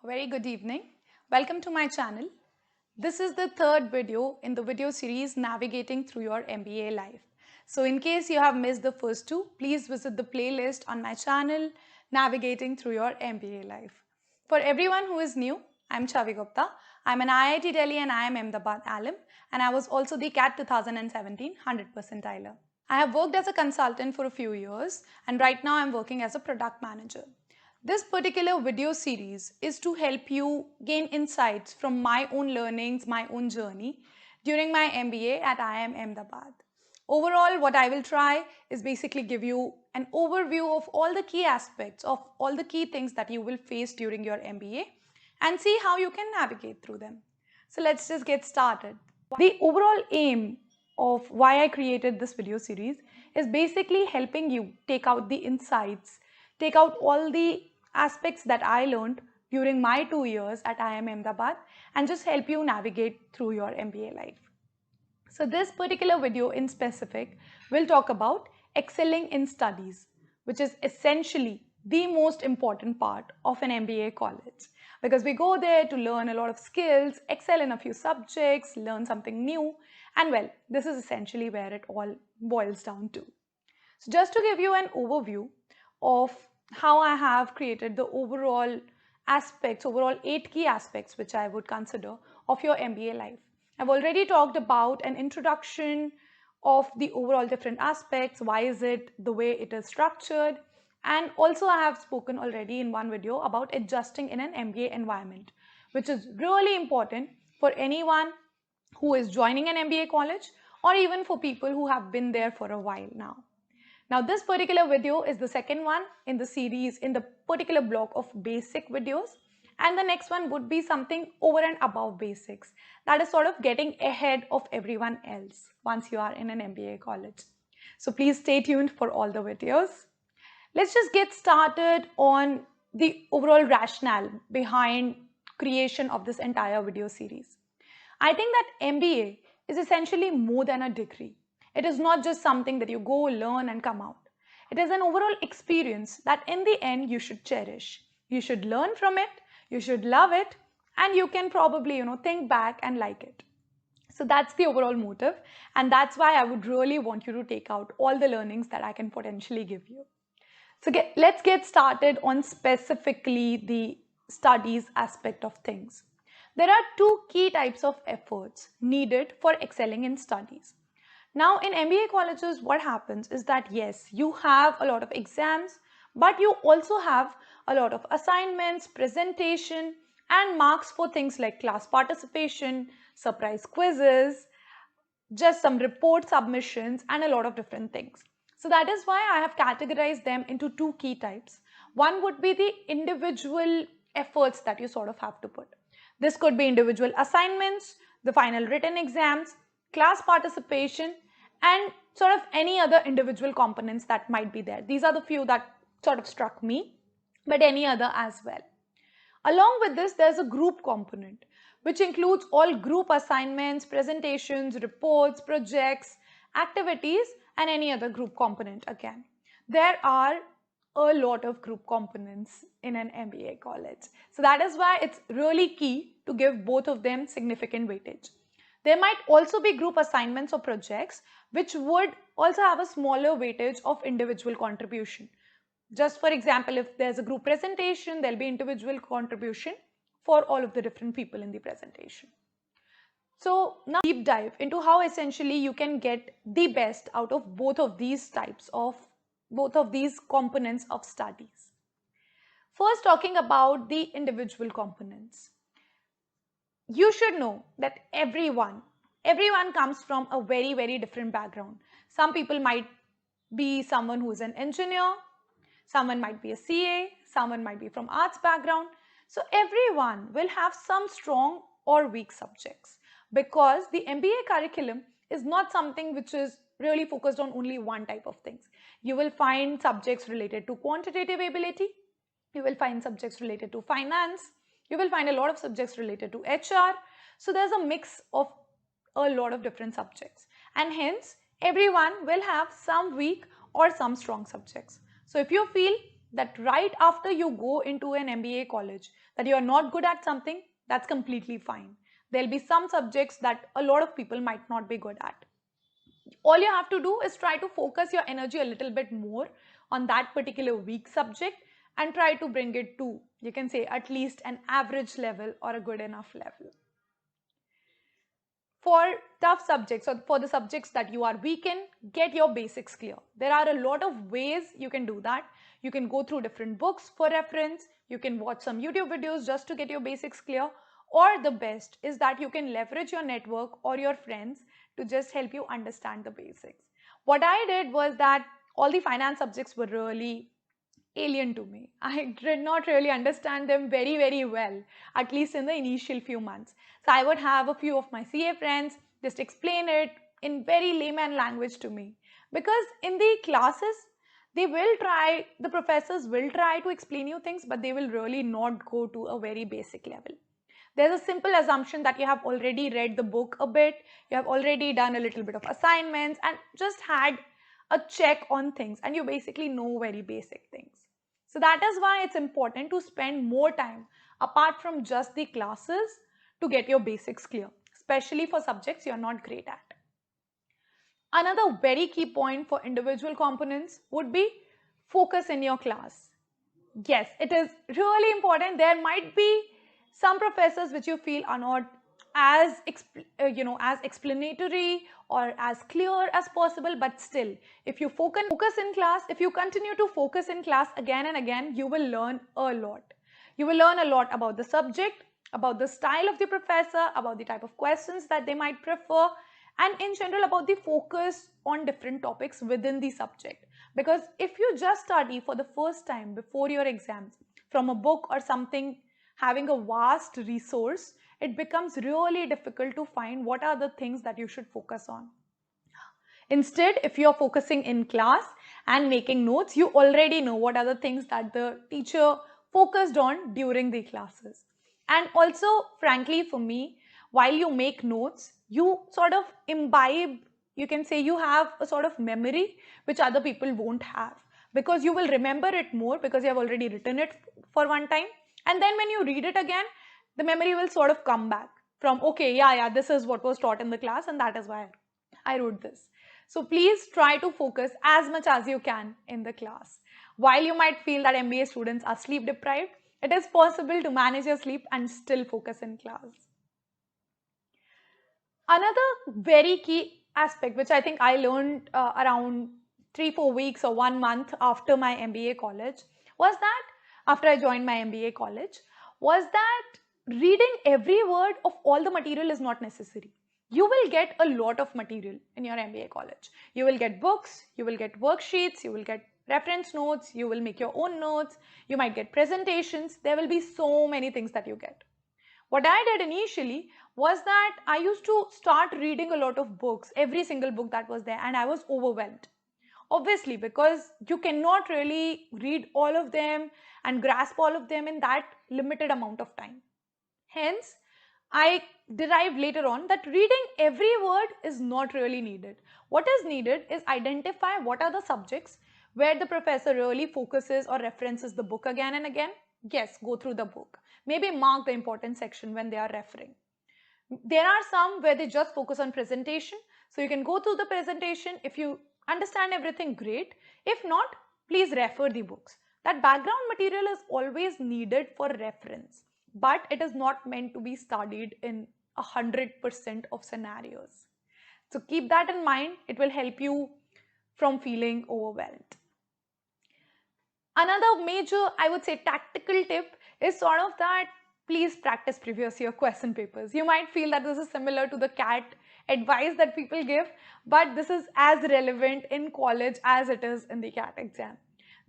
A very good evening. Welcome to my channel. This is the third video in the video series Navigating Through Your MBA Life. So in case you have missed the first two, please visit the playlist on my channel Navigating Through Your MBA Life. For everyone who is new, I'm Chavi Gupta. I'm an IIT Delhi and IIMA Ahmedabad Alum, and I was also the CAT 2017 100 percentiler. I have worked as a consultant for a few years, and right now I'm working as a product manager. This particular video series is to help you gain insights from my own learnings, my own journey during my MBA at IIM Ahmedabad. Overall, what I will try is basically give you an overview of all the key aspects of all the key things that you will face during your MBA and see how you can navigate through them. So let's just get started. The overall aim of why I created this video series is basically helping you take out the insights, take out all the aspects that I learned during my 2 years at IIM Ahmedabad and just help you navigate through your MBA life. So this particular video in specific will talk about excelling in studies, which is essentially the most important part of an MBA college, because we go there to learn a lot of skills, excel in a few subjects, learn something new, and well, this is essentially where it all boils down to. So just to give you an overview of how I have created the overall 8 key aspects which I would consider of your MBA life. I've already talked about an introduction of the overall different aspects, why is it the way it is structured, and also I have spoken already in one video about adjusting in an MBA environment, which is really important for anyone who is joining an MBA college or even for people who have been there for a while now. Now this particular video is the second one in the series in the particular block of basic videos, and the next one would be something over and above basics, that is sort of getting ahead of everyone else once you are in an MBA college. So please stay tuned for all the videos. Let's just get started on the overall rationale behind creation of this entire video series. I think that MBA is essentially more than a degree. It is not just something that you go learn and come out. It is an overall experience that in the end you should cherish. You should learn from it, you should love it, and you can probably, think back and like it. So that's the overall motive, and that's why I would really want you to take out all the learnings that I can potentially give you. So let's get started on specifically the studies aspect of things. There are 2 key types of efforts needed for excelling in studies. Now in MBA colleges, what happens is that yes, you have a lot of exams, but you also have a lot of assignments, presentation, and marks for things like class participation, surprise quizzes, just some report submissions, and a lot of different things. So that is why I have categorized them into 2 key types. One would be the individual efforts that you sort of have to put. This could be individual assignments, the final written exams, class participation, and sort of any other individual components that might be there. These are the few that sort of struck me, but any other as well. Along with this, there's a group component, which includes all group assignments, presentations, reports, projects, activities, and any other group component again. There are a lot of group components in an MBA college. So that is why it's really key to give both of them significant weightage. There might also be group assignments or projects which would also have a smaller weightage of individual contribution. Just for example, if there's a group presentation, there'll be individual contribution for all of the different people in the presentation. So now deep dive into how essentially you can get the best out of both of these components of studies. First, talking about the individual components. You should know that everyone comes from a very, very different background. Some people might be someone who is an engineer, someone might be a CA, someone might be from arts background. So everyone will have some strong or weak subjects, because the MBA curriculum is not something which is really focused on only one type of things. You will find subjects related to quantitative ability, you will find subjects related to finance, you will find a lot of subjects related to HR. So there's a mix of a lot of different subjects, and hence everyone will have some weak or some strong subjects. So if you feel that right after you go into an MBA college, that you are not good at something, that's completely fine. There'll be some subjects that a lot of people might not be good at. All you have to do is try to focus your energy a little bit more on that particular weak subject and try to bring it to, you can say, at least an average level or a good enough level. For tough subjects or for the subjects that you are weak in, get your basics clear. There are a lot of ways you can do that. You can go through different books for reference. You can watch some YouTube videos just to get your basics clear. Or the best is that you can leverage your network or your friends to just help you understand the basics. What I did was that all the finance subjects were really alien to me. I did not really understand them very, very well, at least in the initial few months. So I would have a few of my CA friends just explain it in very layman language to me. Because in the classes, the professors will try to explain you things, but they will really not go to a very basic level. There's a simple assumption that you have already read the book a bit, you have already done a little bit of assignments and just had a check on things, and you basically know very basic things. So that is why it's important to spend more time apart from just the classes to get your basics clear, especially for subjects you're not great at. Another very key point for individual components would be focus in your class. Yes, it is really important. There might be some professors which you feel are not as as explanatory or as clear as possible, but still, if you focus in class, if you continue to focus in class again and again, you will learn a lot. You will learn a lot about the subject, about the style of the professor, about the type of questions that they might prefer, and in general about the focus on different topics within the subject. Because if you just study for the first time before your exams from a book or something having a vast resource, it becomes really difficult to find what are the things that you should focus on. Instead, if you are focusing in class and making notes, you already know what are the things that the teacher focused on during the classes. And also, frankly, for me, while you make notes, you sort of imbibe, you can say you have a sort of memory which other people won't have, because you will remember it more because you have already written it for one time. And then when you read it again, the memory will sort of come back from, okay, yeah, this is what was taught in the class and that is why I wrote this. So please try to focus as much as you can in the class. While you might feel that MBA students are sleep deprived, it is possible to manage your sleep and still focus in class. Another very key aspect, which I think I learned around 3-4 weeks or 1 month after my MBA college, was that after I joined my MBA college, was that reading every word of all the material is not necessary. You will get a lot of material in your MBA college. You will get books, you will get worksheets, you will get reference notes, you will make your own notes, you might get presentations. There will be so many things that you get. What I did initially was that I used to start reading a lot of books, every single book that was there, and I was overwhelmed. Obviously, because you cannot really read all of them and grasp all of them in that limited amount of time. Hence, I derived later on that reading every word is not really needed. What is needed is identify what are the subjects where the professor really focuses or references the book again and again. Yes, go through the book. Maybe mark the important section when they are referring. There are some where they just focus on presentation. So you can go through the presentation. If you understand everything, great. If not, please refer the books. That background material is always needed for reference, but it is not meant to be studied in 100% of scenarios. So keep that in mind. It will help you from feeling overwhelmed. Another major, I would say, tactical tip is sort of that please practice previous year question papers. You might feel that this is similar to the CAT advice that people give, but this is as relevant in college as it is in the CAT exam.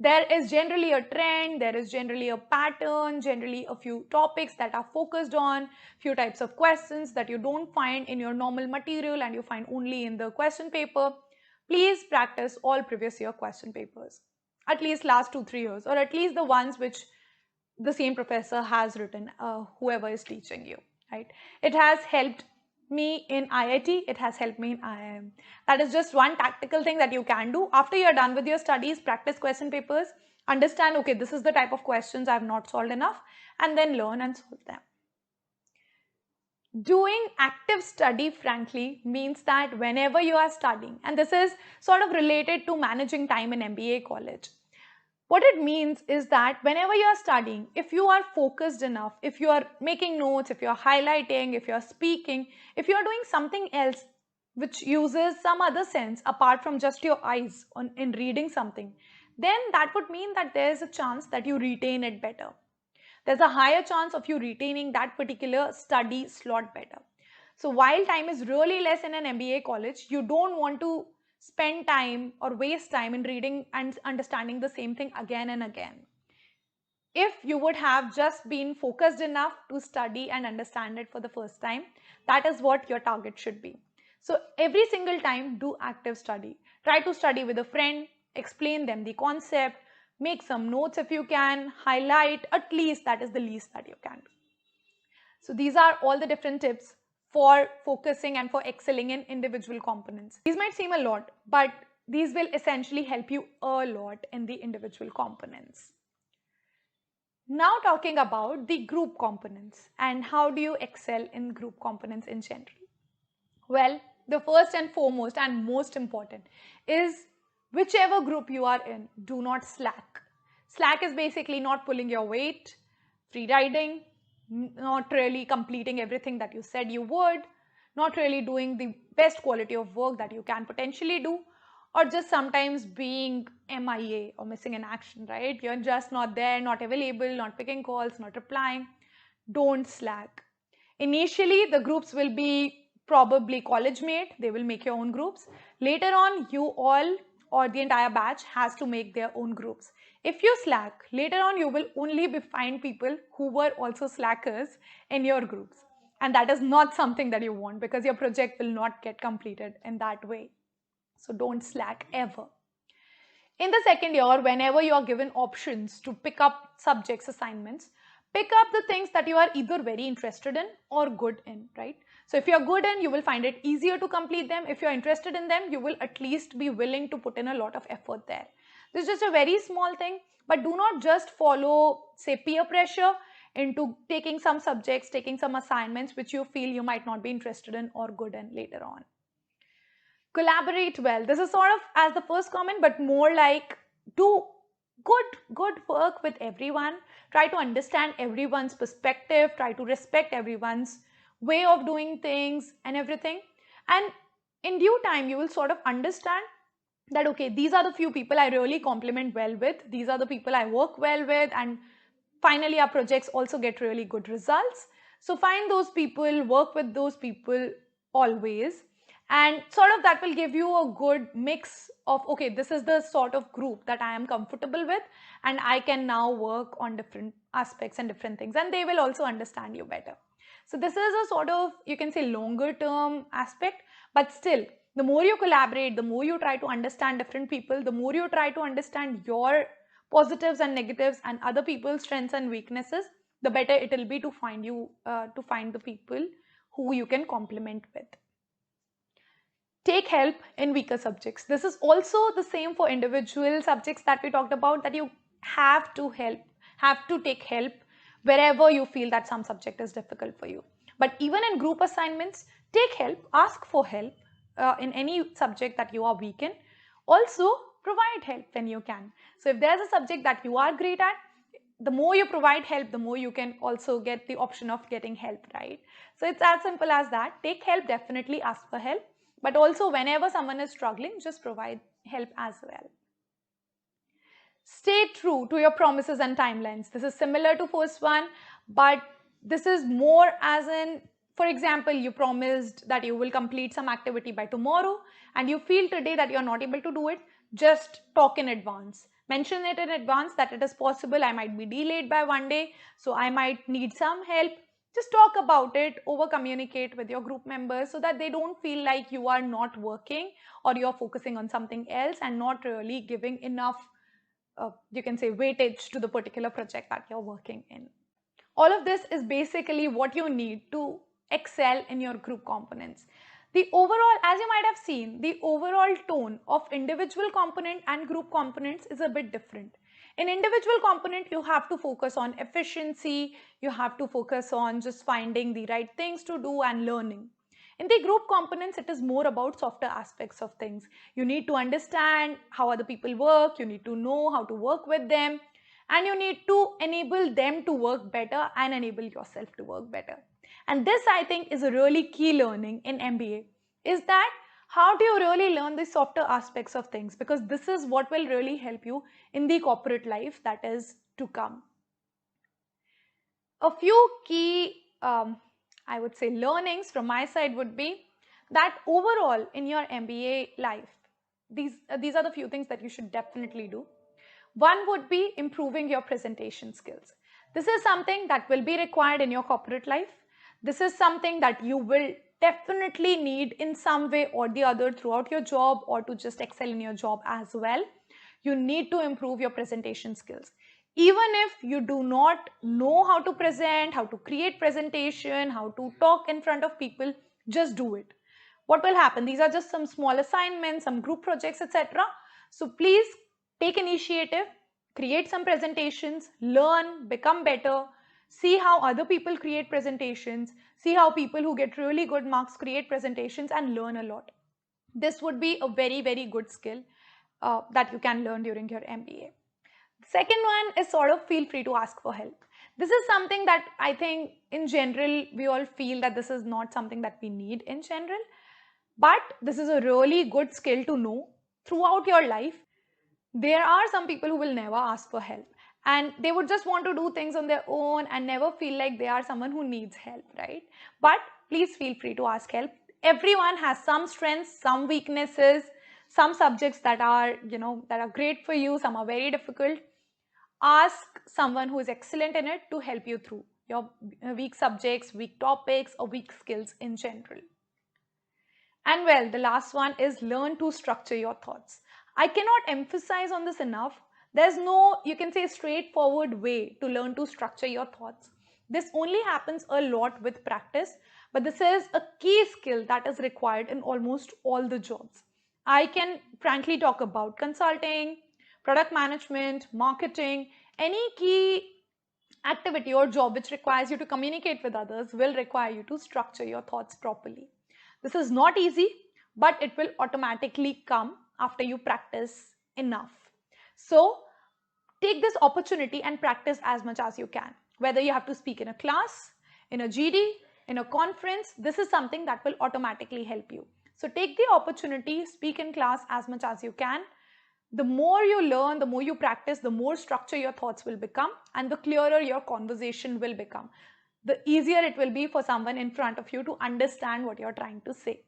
There is generally a trend, there is generally a pattern, generally a few topics that are focused on, few types of questions that you don't find in your normal material and you find only in the question paper. Please practice all previous year question papers, at least last 2-3 years, or at least the ones which the same professor has written, whoever is teaching you, right? It has helped me in IIT, it has helped me in IIM. That is just one tactical thing that you can do. After you're done with your studies, practice question papers Understand, okay, this is the type of questions I've not solved enough, and then learn and solve them. Doing active study, frankly, means that whenever you are studying, and this is sort of related to managing time in MBA college. What it means is that whenever you are studying, if you are focused enough, if you are making notes, if you are highlighting, if you are speaking, if you are doing something else which uses some other sense apart from just your eyes in reading something, then that would mean that there is a chance that you retain it better. There's a higher chance of you retaining that particular study slot better. So while time is really less in an MBA college, you don't want to spend time or waste time in reading and understanding the same thing again and again. If you would have just been focused enough to study and understand it for the first time, that is what your target should be. So every single time, do active study. Try to study with a friend, explain them the concept, make some notes if you can, highlight, at least that is the least that you can do. So these are all the different tips for focusing and for excelling in individual components. These might seem a lot, but these will essentially help you a lot in the individual components. Now talking about the group components and how do you excel in group components in general. Well, the first and foremost and most important is whichever group you are in, do not slack. Slack is basically not pulling your weight, free riding, not really completing everything that you said you would, not really doing the best quality of work that you can potentially do, or just sometimes being MIA or missing in action, right? You're just not there, not available, not picking calls, not replying. Don't slack. Initially, the groups will be probably college mate, they will make your own groups. Later on, you all or the entire batch has to make their own groups. If you slack, later on you will only find people who were also slackers in your groups. And that is not something that you want because your project will not get completed in that way. So don't slack ever. In the second year, whenever you are given options to pick up subjects, assignments, pick up the things that you are either very interested in or good in, right? So if you're good in, you will find it easier to complete them. If you're interested in them, you will at least be willing to put in a lot of effort there. This is just a very small thing, but do not just follow, say, peer pressure into taking some subjects, taking some assignments which you feel you might not be interested in or good in later on. Collaborate well. This is sort of as the first comment, but more like do good work with everyone. Try to understand everyone's perspective, try to respect everyone's way of doing things and everything. And in due time, you will sort of understand that, okay, these are the few people I really complement well with. These are the people I work well with. And finally, our projects also get really good results. So find those people, work with those people always. And sort of that will give you a good mix of, okay, this is the sort of group that I am comfortable with and I can now work on different aspects and different things, and they will also understand you better. So this is a sort of, you can say, longer term aspect, but still, the more you collaborate, the more you try to understand different people, the more you try to understand your positives and negatives and other people's strengths and weaknesses, the better it will be to find the people who you can complement with. Take help in weaker subjects. This is also the same for individual subjects that we talked about, that you have to take help wherever you feel that some subject is difficult for you. But even in group assignments, take help, ask for help in any subject that you are weak in. Also, provide help when you can. So if there's a subject that you are great at, the more you provide help, the more you can also get the option of getting help, right? So it's as simple as that. Take help, definitely ask for help. But also whenever someone is struggling, just provide help as well. Stay true to your promises and timelines. This is similar to first one, but this is more as in, for example, you promised that you will complete some activity by tomorrow and you feel today that you're not able to do it, just talk in advance. Mention it in advance that it is possible, I might be delayed by one day, so I might need some help. Just talk about it, over communicate with your group members so that they don't feel like you are not working or you're focusing on something else and not really giving enough, you can say, weightage to the particular project that you're working in. All of this is basically what you need to excel in your group components. The overall, as you might have seen, the overall tone of individual component and group components is a bit different. In individual component, you have to focus on efficiency, you have to focus on just finding the right things to do and learning. In the group components, it is more about softer aspects of things. You need to understand how other people work, you need to know how to work with them, and you need to enable them to work better and enable yourself to work better. And this, I think, is a really key learning in MBA, is that how do you really learn the softer aspects of things, because this is what will really help you in the corporate life that is to come. A few key, I would say, learnings from my side would be that overall in your MBA life, these are the few things that you should definitely do. One would be improving your presentation skills. This is something that will be required in your corporate life. This is something that you will definitely need in some way or the other throughout your job, or to just excel in your job as well. You need to improve your presentation skills. Even if you do not know how to present, how to create presentation, how to talk in front of people, just do it. What will happen? These are just some small assignments, some group projects, etc. So please take initiative, create some presentations, learn, become better, see how other people create presentations, see how people who get really good marks create presentations, and learn a lot. This would be a very, very good skill that you can learn during your MBA. Second one is sort of feel free to ask for help. This is something that I think in general we all feel that this is not something that we need in general, but this is a really good skill to know throughout your life. There are some people who will never ask for help, and they would just want to do things on their own and never feel like they are someone who needs help, right? But please feel free to ask help. Everyone has some strengths, some weaknesses, some subjects that are, that are great for you, some are very difficult. Ask someone who is excellent in it to help you through your weak subjects, weak topics, or weak skills in general. And well, the last one is learn to structure your thoughts. I cannot emphasize on this enough. There's no, you can say, straightforward way to learn to structure your thoughts. This only happens a lot with practice, but this is a key skill that is required in almost all the jobs. I can frankly talk about consulting, product management, marketing, any key activity or job which requires you to communicate with others will require you to structure your thoughts properly. This is not easy, but it will automatically come after you practice enough. So take this opportunity and practice as much as you can. Whether you have to speak in a class, in a GD, in a conference, this is something that will automatically help you. So take the opportunity, speak in class as much as you can. The more you learn, the more you practice, the more structure your thoughts will become, and the clearer your conversation will become. The easier it will be for someone in front of you to understand what you're trying to say.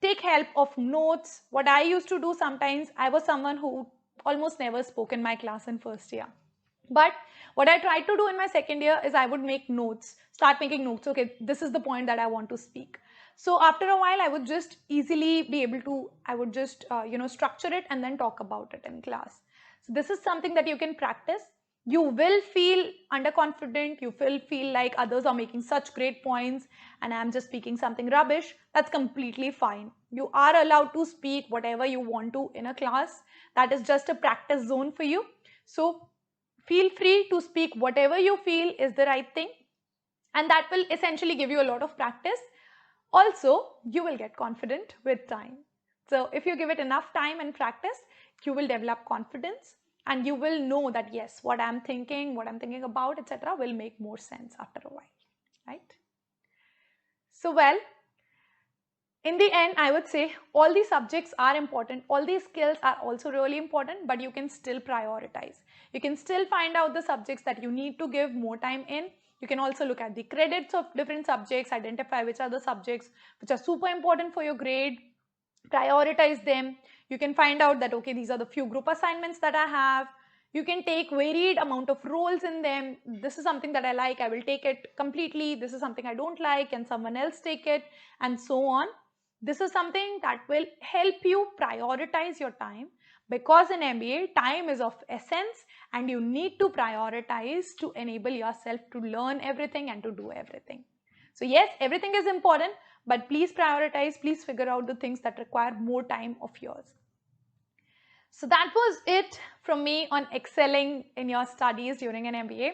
Take help of notes. What I used to do sometimes, I was someone who almost never spoke in my class in first year. But what I tried to do in my second year is I would make notes, start making notes. Okay, this is the point that I want to speak. So after a while, I would just easily be able to, I would just, structure it and then talk about it in class. So this is something that you can practice. You will feel underconfident. You will feel like others are making such great points and I'm just speaking something rubbish. That's completely fine. You are allowed to speak whatever you want to in a class. That is just a practice zone for you. So feel free to speak whatever you feel is the right thing, and that will essentially give you a lot of practice. Also, you will get confident with time. So if you give it enough time and practice, you will develop confidence and you will know that yes, what I'm thinking about, etc. will make more sense after a while, right? So well, in the end, I would say all these subjects are important. All these skills are also really important, but you can still prioritize. You can still find out the subjects that you need to give more time in. You can also look at the credits of different subjects, identify which are the subjects which are super important for your grade, prioritize them. You can find out that, okay, these are the few group assignments that I have. You can take varied amount of roles in them. This is something that I like, I will take it completely. This is something I don't like, and someone else take it, and so on. This is something that will help you prioritize your time, because in MBA, time is of essence and you need to prioritize to enable yourself to learn everything and to do everything. So yes, everything is important, but please prioritize, please figure out the things that require more time of yours. So that was it from me on excelling in your studies during an MBA.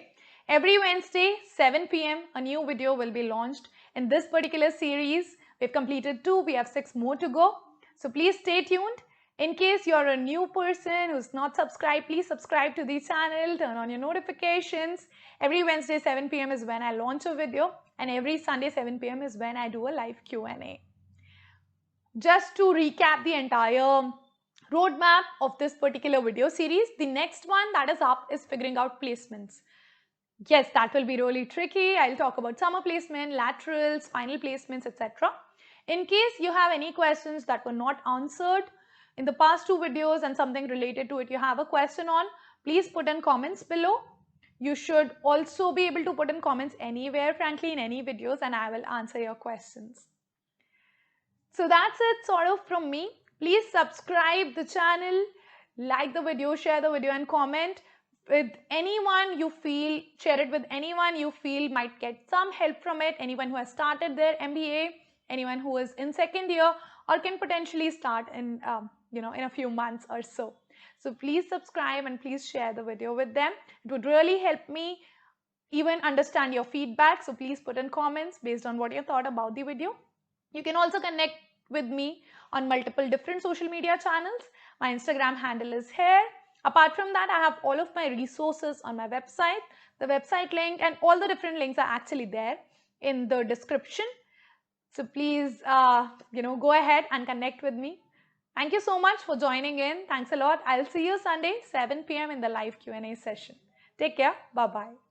Every Wednesday, 7 p.m., a new video will be launched. In this particular series, we've completed 2, we have 6 more to go. So please stay tuned. In case you're a new person who's not subscribed, please subscribe to the channel, turn on your notifications. Every Wednesday, 7 p.m. is when I launch a video, and every Sunday, 7 p.m. is when I do a live Q&A. Just to recap the entire roadmap of this particular video series, the next one that is up is figuring out placements. Yes, that will be really tricky. I'll talk about summer placement, laterals, final placements, etc. In case you have any questions that were not answered in the past 2 videos and something related to it you have a question on, please put in comments below. You should also be able to put in comments anywhere, frankly, in any videos, and I will answer your questions. So that's it sort of from me. Please subscribe the channel, like the video, share the video, and comment with anyone you feel, share it with anyone you feel might get some help from it, anyone who has started their MBA, anyone who is in second year or can potentially start in in a few months or so. So please subscribe and please share the video with them. It would really help me even understand your feedback. So please put in comments based on what you thought about the video. You can also connect with me on multiple different social media channels. My Instagram handle is here. Apart from that, I have all of my resources on my website. The website link and all the different links are actually there in the description. So please, go ahead and connect with me. Thank you so much for joining in. Thanks a lot. I'll see you Sunday, 7 p.m. in the live Q&A session. Take care. Bye-bye.